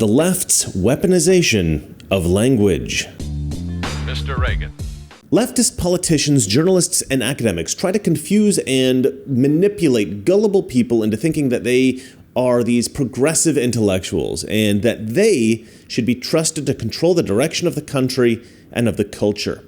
The left's weaponization of language. Mr. Reagan. Leftist politicians, journalists, and academics try to confuse and manipulate gullible people into thinking that they are these progressive intellectuals and that they should be trusted to control the direction of the country and of the culture.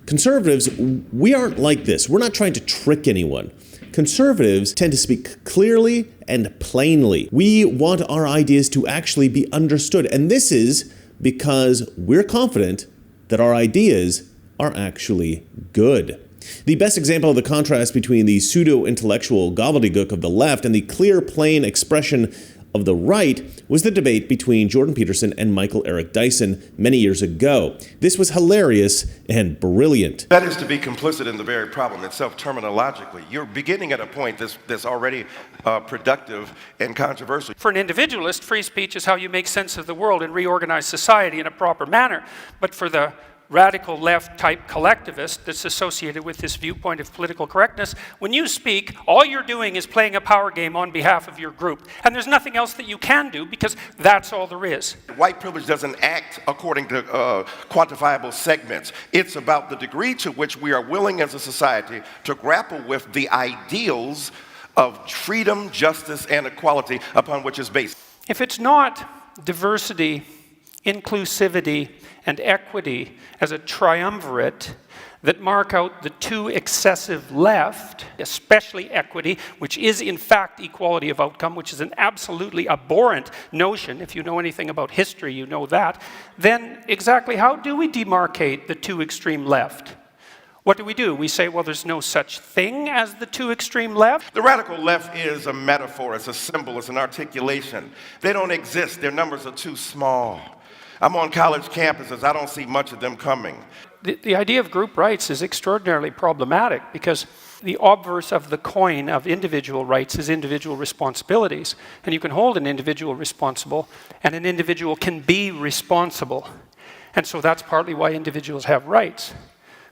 Conservatives, we aren't like this. We're not trying to trick anyone. Conservatives tend to speak clearly and plainly. We want our ideas to actually be understood, and this is because we're confident that our ideas are actually good. The best example of the contrast between the pseudo-intellectual gobbledygook of the left and the clear, plain expression of the right was the debate between Jordan Peterson and Michael Eric Dyson many years ago. This was hilarious and brilliant. That is to be complicit in the very problem itself terminologically. You're beginning at a point that's already productive and controversial. For an individualist, free speech is how you make sense of the world and reorganize society in a proper manner. But for the radical left-type collectivist that's associated with this viewpoint of political correctness, when you speak, all you're doing is playing a power game on behalf of your group. And there's nothing else that you can do because that's all there is. White privilege doesn't act according to quantifiable segments. It's about the degree to which we are willing as a society to grapple with the ideals of freedom, justice, and equality upon which it's based. If it's not diversity, inclusivity, and equity as a triumvirate that mark out the too excessive left, especially equity, which is in fact equality of outcome, which is an absolutely abhorrent notion. If you know anything about history, you know that. Then exactly how do we demarcate the too extreme left? What do? We say, well, there's no such thing as the too extreme left? The radical left is a metaphor, it's a symbol, it's an articulation. They don't exist, their numbers are too small. I'm on college campuses, I don't see much of them coming. The idea of group rights is extraordinarily problematic because the obverse of the coin of individual rights is individual responsibilities. And you can hold an individual responsible, and an individual can be responsible. And so that's partly why individuals have rights.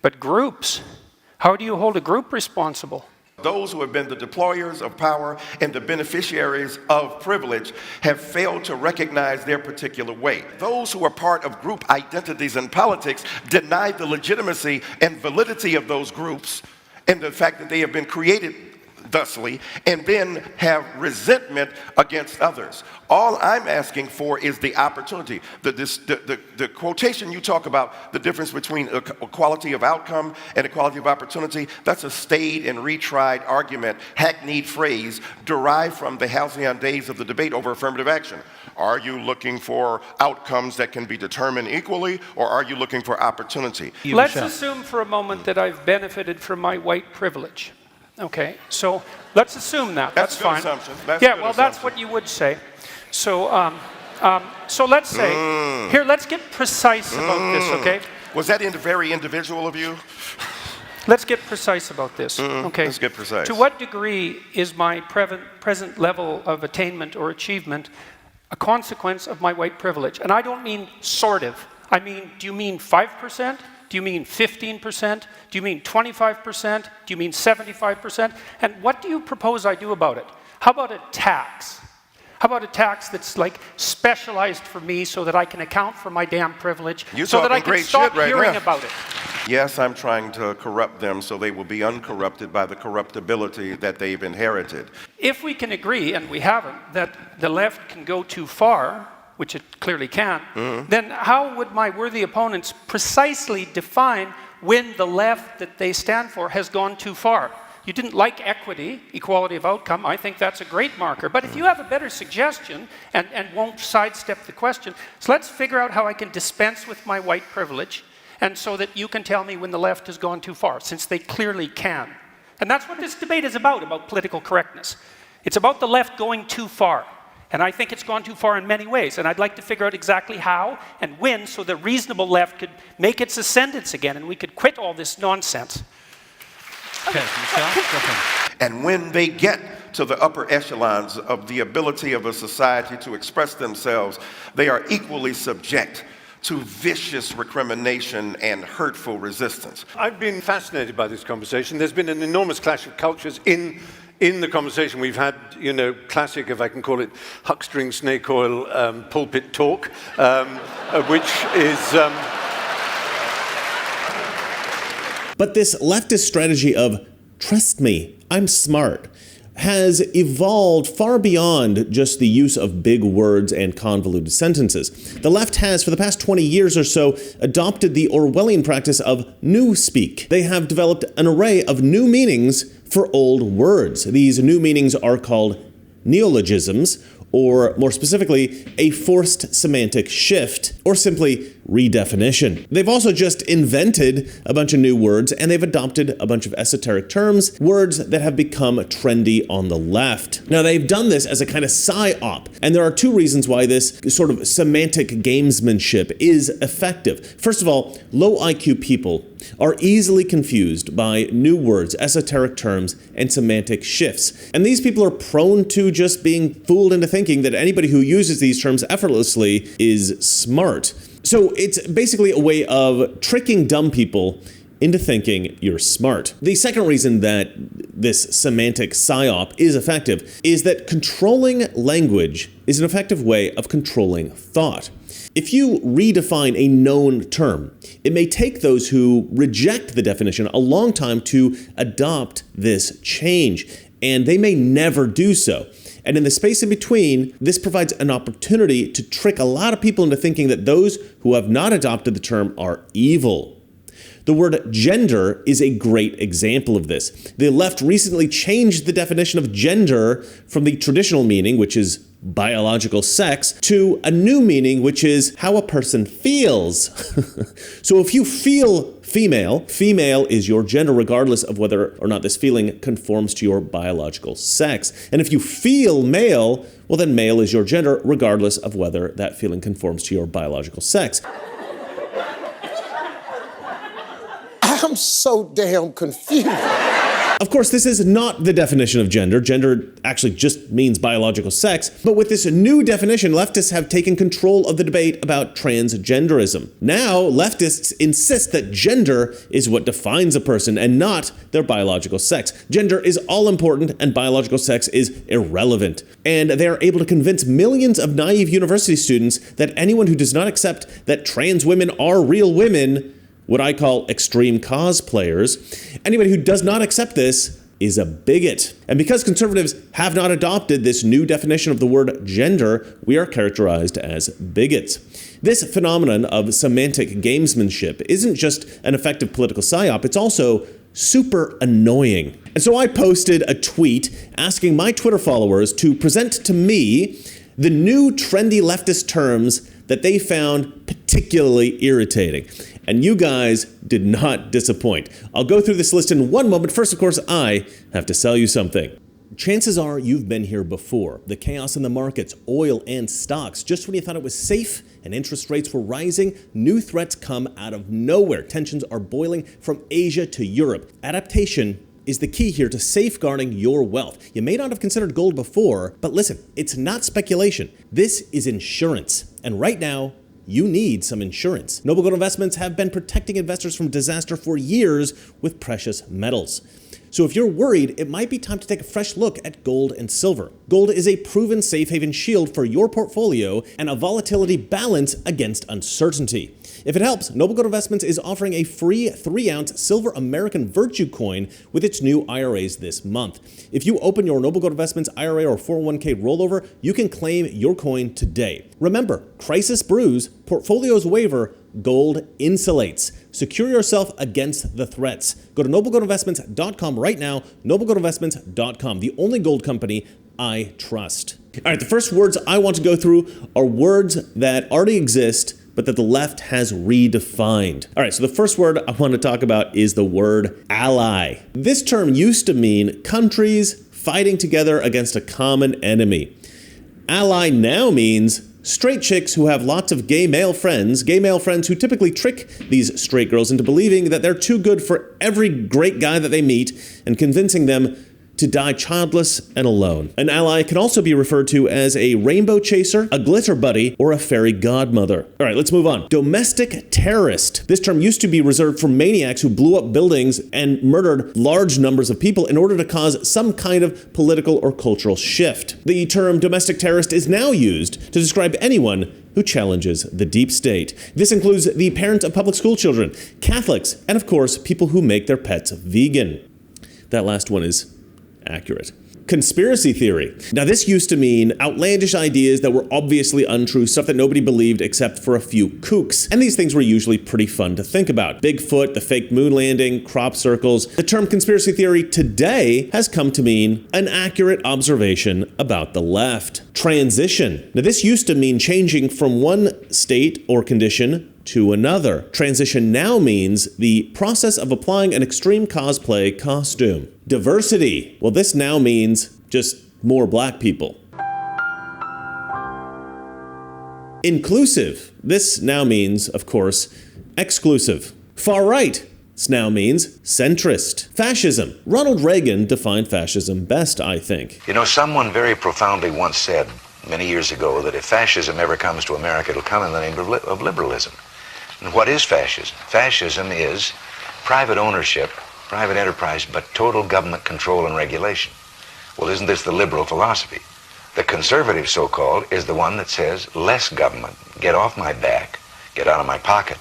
But groups, how do you hold a group responsible? Those who have been the deployers of power and the beneficiaries of privilege have failed to recognize their particular way. Those who are part of group identities in politics deny the legitimacy and validity of those groups and the fact that they have been created thusly, and then have resentment against others. All I'm asking for is the opportunity. The quotation you talk about, the difference between equality of outcome and equality of opportunity, that's a staid and retried argument, hackneyed phrase derived from the halcyon days of the debate over affirmative action. Are you looking for outcomes that can be determined equally, or are you looking for opportunity? Let's assume for a moment that I've benefited from my white privilege. Okay, so let's assume that. That's fine. Assumption. That's what you would say. So, so let's say, here, let's get precise about this, okay? Was that very individual of you? Let's get precise about this, okay? Let's get precise. To what degree is my present level of attainment or achievement a consequence of my white privilege? And I don't mean sort of. I mean, do you mean 5%? Do you mean 15%? Do you mean 25%? Do you mean 75%? And what do you propose I do about it? How about a tax? How about a tax that's like specialized for me so that I can account for my damn privilege, so that I can stop hearing about it? Yes, I'm trying to corrupt them so they will be uncorrupted by the corruptibility that they've inherited. If we can agree, and we haven't, that the left can go too far, which it clearly can, then how would my worthy opponents precisely define when the left that they stand for has gone too far? You didn't like equity, equality of outcome. I think that's a great marker. But if you have a better suggestion and won't sidestep the question, so let's figure out how I can dispense with my white privilege, and so that you can tell me when the left has gone too far, since they clearly can. And that's what this debate is about political correctness. It's about the left going too far. And I think it's gone too far in many ways. And I'd like to figure out exactly how and when, so the reasonable left could make its ascendance again and we could quit all this nonsense. Okay, Michelle, and when they get to the upper echelons of the ability of a society to express themselves, they are equally subject to vicious recrimination and hurtful resistance. I've been fascinated by this conversation. There's been an enormous clash of cultures in in the conversation we've had, you know, classic, if I can call it, huckstering snake oil pulpit talk, which is... But this leftist strategy of, trust me, I'm smart, has evolved far beyond just the use of big words and convoluted sentences. The left has, for the past 20 years or so, adopted the Orwellian practice of newspeak. They have developed an array of new meanings for old words. These new meanings are called neologisms, or more specifically, a forced semantic shift, or simply redefinition. They've also just invented a bunch of new words, and they've adopted a bunch of esoteric terms, words that have become trendy on the left. Now, they've done this as a kind of psyop, and there are two reasons why this sort of semantic gamesmanship is effective. First of all, low IQ people are easily confused by new words, esoteric terms, and semantic shifts. And these people are prone to just being fooled into thinking that anybody who uses these terms effortlessly is smart. So it's basically a way of tricking dumb people into thinking you're smart. The second reason that this semantic psyop is effective is that controlling language is an effective way of controlling thought. If you redefine a known term, it may take those who reject the definition a long time to adopt this change, and they may never do so. And in the space in between, this provides an opportunity to trick a lot of people into thinking that those who have not adopted the term are evil. The word gender is a great example of this. The left recently changed the definition of gender from the traditional meaning, which is biological sex, to a new meaning, which is how a person feels. So if you feel female, female is your gender regardless of whether or not this feeling conforms to your biological sex. And if you feel male, well then male is your gender regardless of whether that feeling conforms to your biological sex. I'm so damn confused. Of course, this is not the definition of gender. Gender actually just means biological sex. But with this new definition, leftists have taken control of the debate about transgenderism. Now, leftists insist that gender is what defines a person and not their biological sex. Gender is all important and biological sex is irrelevant. And they are able to convince millions of naive university students that anyone who does not accept that trans women are real women, what I call extreme cosplayers, anybody who does not accept this is a bigot. And because conservatives have not adopted this new definition of the word gender, we are characterized as bigots. This phenomenon of semantic gamesmanship isn't just an effective political psyop, it's also super annoying. And so I posted a tweet asking my Twitter followers to present to me the new trendy leftist terms that they found particularly irritating. And you guys did not disappoint. I'll go through this list in one moment. First, of course, I have to sell you something. Chances are you've been here before. The chaos in the markets, oil and stocks. Just when you thought it was safe and interest rates were rising, new threats come out of nowhere. Tensions are boiling from Asia to Europe. Adaptation is the key here to safeguarding your wealth. You may not have considered gold before, but listen, it's not speculation. This is insurance. And right now, you need some insurance. Noble Gold Investments have been protecting investors from disaster for years with precious metals. So if you're worried, it might be time to take a fresh look at gold and silver. Gold is a proven safe haven shield for your portfolio and a volatility balance against uncertainty. If it helps, Noble Gold Investments is offering a free 3-ounce silver American Virtue coin with its new IRAs this month. If you open your Noble Gold Investments IRA or 401k rollover, you can claim your coin today. Remember, crisis brews, portfolios waver, gold insulates. Secure yourself against the threats. Go to noblegoldinvestments.com right now, noblegoldinvestments.com, the only gold company I trust. All right, the first words I want to go through are words that already exist, but that the left has redefined. All right, so the first word I want to talk about is the word ally. This term used to mean countries fighting together against a common enemy. Ally now means straight chicks who have lots of gay male friends who typically trick these straight girls into believing that they're too good for every great guy that they meet and convincing them to die childless and alone. An ally can also be referred to as a rainbow chaser, a glitter buddy, or a fairy godmother. All right, let's move on. Domestic terrorist. This term used to be reserved for maniacs who blew up buildings and murdered large numbers of people in order to cause some kind of political or cultural shift. The term domestic terrorist is now used to describe anyone who challenges the deep state. This includes the parents of public school children, Catholics, and of course, people who make their pets vegan. That last one is accurate. Conspiracy theory. Now, this used to mean outlandish ideas that were obviously untrue, stuff that nobody believed except for a few kooks. And these things were usually pretty fun to think about. Bigfoot, the fake moon landing, crop circles. The term conspiracy theory today has come to mean an accurate observation about the left. Transition. Now, this used to mean changing from one state or condition to another. Transition now means the process of applying an extreme cosplay costume. Diversity. Well, this now means just more black people. Inclusive. This now means, of course, exclusive. Far right. This now means centrist. Fascism. Ronald Reagan defined fascism best, I think. You know, someone very profoundly once said many years ago that if fascism ever comes to America, it'll come in the name of liberalism. And what is fascism? Fascism is private ownership, private enterprise, but total government control and regulation. Well, isn't this the liberal philosophy? The conservative, so-called, is the one that says less government, get off my back, get out of my pocket,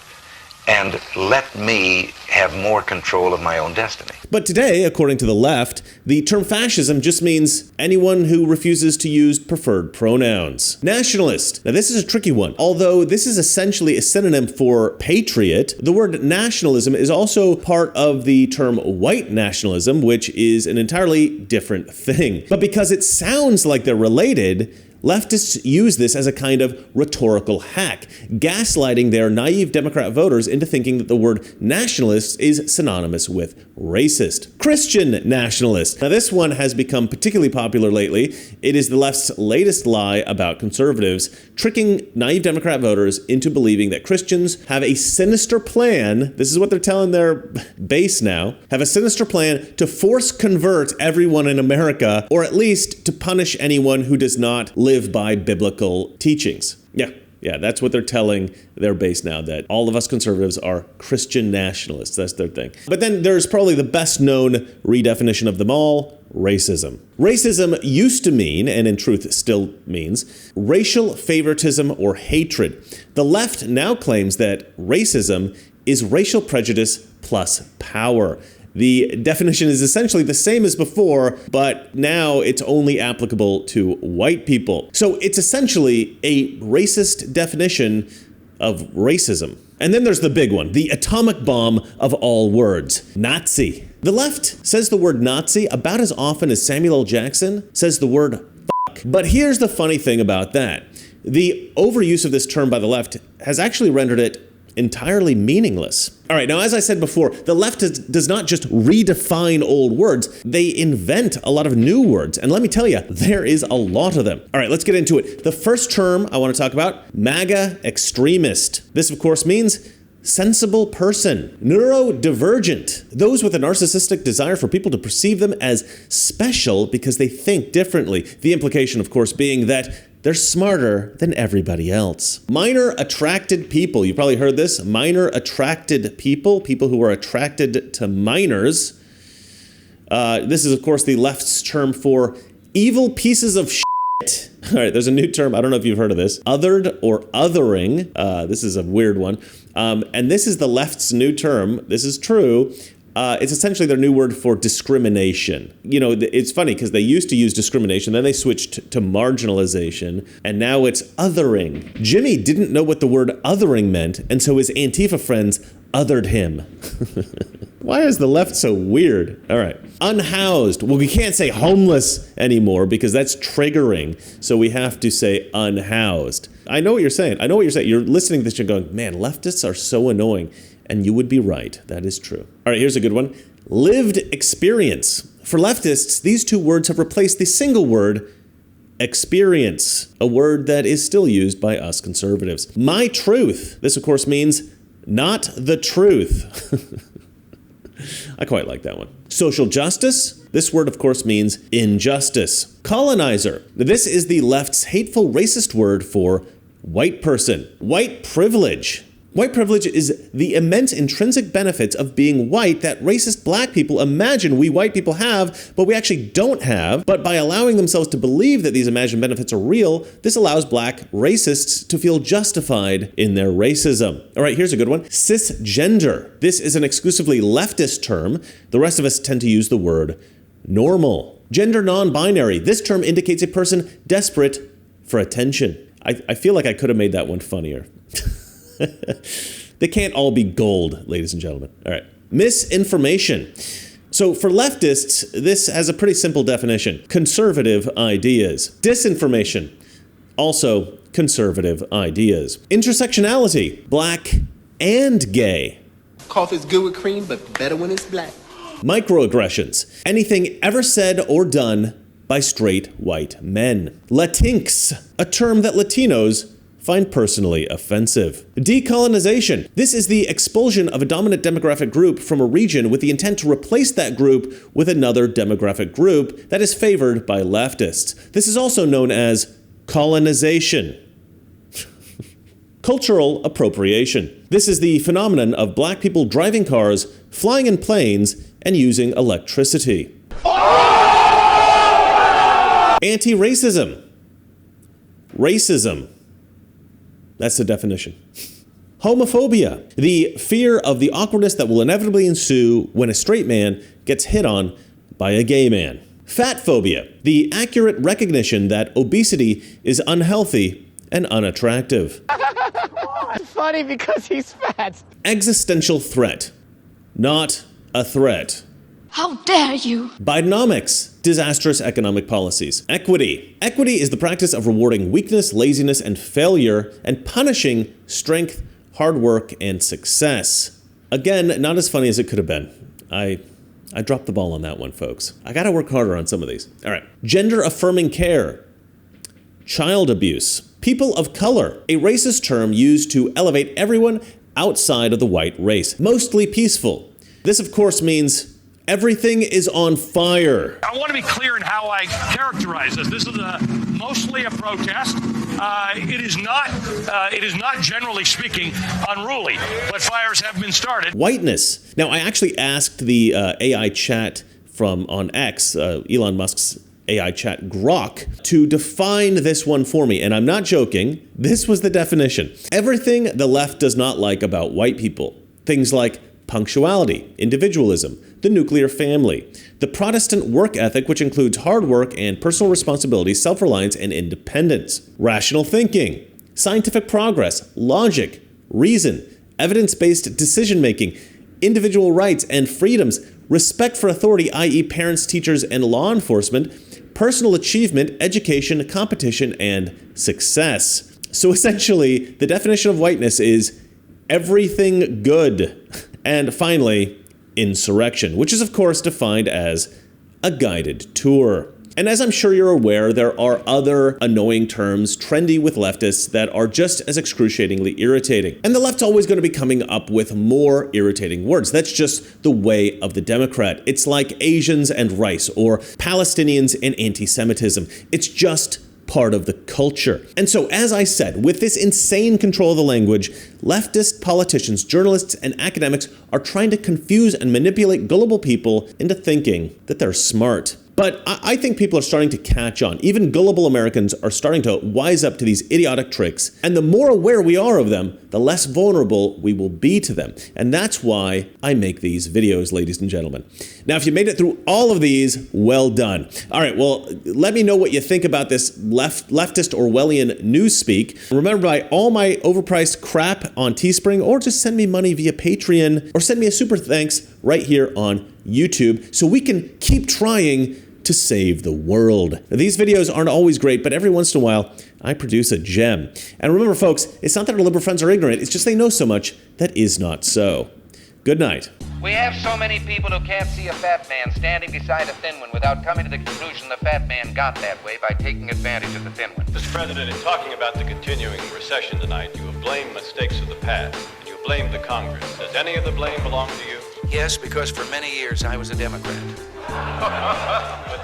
and let me have more control of my own destiny. But today, according to the left, the term fascism just means anyone who refuses to use preferred pronouns. Nationalist. Now, this is a tricky one. Although this is essentially a synonym for patriot, the word nationalism is also part of the term white nationalism, which is an entirely different thing. But because it sounds like they're related, leftists use this as a kind of rhetorical hack, gaslighting their naive Democrat voters into thinking that the word nationalist is synonymous with racist. Christian nationalist. Now, this one has become particularly popular lately. It is the left's latest lie about conservatives, tricking naive Democrat voters into believing that Christians have a sinister plan. This is what they're telling their base now. Have a sinister plan to force convert everyone in America, or at least to punish anyone who does not live by biblical teachings. Yeah, that's what they're telling their base now, that all of us conservatives are Christian nationalists. That's their thing. But then there's probably the best known redefinition of them all, racism. Racism used to mean, and in truth still means, racial favoritism or hatred. The left now claims that racism is racial prejudice plus power. The definition is essentially the same as before, but now it's only applicable to white people. So it's essentially a racist definition of racism. And then there's the big one, the atomic bomb of all words, Nazi. The left says the word Nazi about as often as Samuel L. Jackson says the word fuck. But here's the funny thing about that. The overuse of this term by the left has actually rendered it entirely meaningless. All right, now as I said before, the left does not just redefine old words, they invent a lot of new words. And let me tell you, there is a lot of them. All right, let's get into it. The first term I want to talk about, MAGA extremist. This, of course, means sensible person. Neurodivergent. Those with a narcissistic desire for people to perceive them as special because they think differently. The implication, of course, being that they're smarter than everybody else. Minor attracted people. You've probably heard this. Minor attracted people. People who are attracted to minors. This is, of course, the left's term for evil pieces of shit. All right, there's a new term. I don't know if you've heard of this. Othered or othering. This is a weird one. And this is the left's new term. This is true. It's essentially their new word for discrimination. You know, it's funny because they used to use discrimination, then they switched to marginalization, and now it's othering. Jimmy didn't know what the word othering meant, and so his Antifa friends othered him. Why is the left so weird? All right. Unhoused. Well, we can't say homeless anymore because that's triggering, so we have to say unhoused. I know what you're saying. You're listening to this and going, man, leftists are so annoying. And you would be right. That is true. All right, here's a good one. Lived experience. For leftists, these two words have replaced the single word experience, a word that is still used by us conservatives. My truth. This, of course, means not the truth. I quite like that one. Social justice? This word, of course, means injustice. Colonizer. This is the left's hateful racist word for white person. White privilege. White privilege is the immense intrinsic benefits of being white that racist black people imagine we white people have, but we actually don't have. But by allowing themselves to believe that these imagined benefits are real, this allows black racists to feel justified in their racism. All right, here's a good one. Cisgender. This is an exclusively leftist term. The rest of us tend to use the word normal. Gender non-binary. This term indicates a person desperate for attention. I feel like I could have made that one funnier. They can't all be gold, ladies and gentlemen. All right. Misinformation. So for leftists, this has a pretty simple definition. Conservative ideas. Disinformation. Also conservative ideas. Intersectionality. Black and gay. Coffee's good with cream, but better when it's black. Microaggressions. Anything ever said or done by straight white men. Latinx. A term that Latinos find personally offensive. Decolonization. This is the expulsion of a dominant demographic group from a region with the intent to replace that group with another demographic group that is favored by leftists. This is also known as colonization. Cultural appropriation. This is the phenomenon of black people driving cars, flying in planes, and using electricity. Anti-racism. Racism. That's the definition. Homophobia, the fear of the awkwardness that will inevitably ensue when a straight man gets hit on by a gay man. Fat phobia, the accurate recognition that obesity is unhealthy and unattractive. It's funny because he's fat. Existential threat, not a threat. How dare you? Bidenomics, disastrous economic policies. Equity. Equity is the practice of rewarding weakness, laziness, and failure, and punishing strength, hard work, and success. Again, not as funny as it could have been. I dropped the ball on that one, folks. I gotta work harder on some of these. All right. Gender-affirming care. Child abuse. People of color, a racist term used to elevate everyone outside of the white race. Mostly peaceful. This, of course, means everything is on fire. I want to be clear in how I characterize this. This is mostly a protest. It is not, generally speaking, unruly, but fires have been started. Whiteness. Now, I actually asked the AI chat from on X, Elon Musk's AI chat Grok, to define this one for me. And I'm not joking. This was the definition. Everything the left does not like about white people. Things like punctuality, individualism, the nuclear family, the Protestant work ethic, which includes hard work and personal responsibility, self-reliance, and independence, rational thinking, scientific progress, logic, reason, evidence-based decision-making, individual rights and freedoms, respect for authority, i.e. parents, teachers, and law enforcement, personal achievement, education, competition, and success. So essentially, the definition of whiteness is everything good. And finally, insurrection, which is of course defined as a guided tour. And as I'm sure you're aware, there are other annoying terms trendy with leftists that are just as excruciatingly irritating. And the left's always going to be coming up with more irritating words. That's just the way of the Democrat. It's like Asians and rice, or Palestinians and anti-Semitism. It's just part of the culture. And so, as I said, with this insane control of the language, leftist politicians, journalists, and academics are trying to confuse and manipulate gullible people into thinking that they're smart. But I think people are starting to catch on. Even gullible Americans are starting to wise up to these idiotic tricks. And the more aware we are of them, the less vulnerable we will be to them. And that's why I make these videos, ladies and gentlemen. Now, if you made it through all of these, well done. All right, well, let me know what you think about this leftist Orwellian newspeak. Remember, buy all my overpriced crap on Teespring, or just send me money via Patreon, or send me a super thanks right here on YouTube, so we can keep trying to save the world. Now, these videos aren't always great, but every once in a while, I produce a gem. And remember, folks, it's not that our liberal friends are ignorant, it's just they know so much that is not so. Good night. We have so many people who can't see a fat man standing beside a thin one without coming to the conclusion the fat man got that way by taking advantage of the thin one. Mr. President, in talking about the continuing recession tonight, you have blamed mistakes of the past, and you have blamed the Congress. Does any of the blame belong to you? Yes, because for many years I was a Democrat. But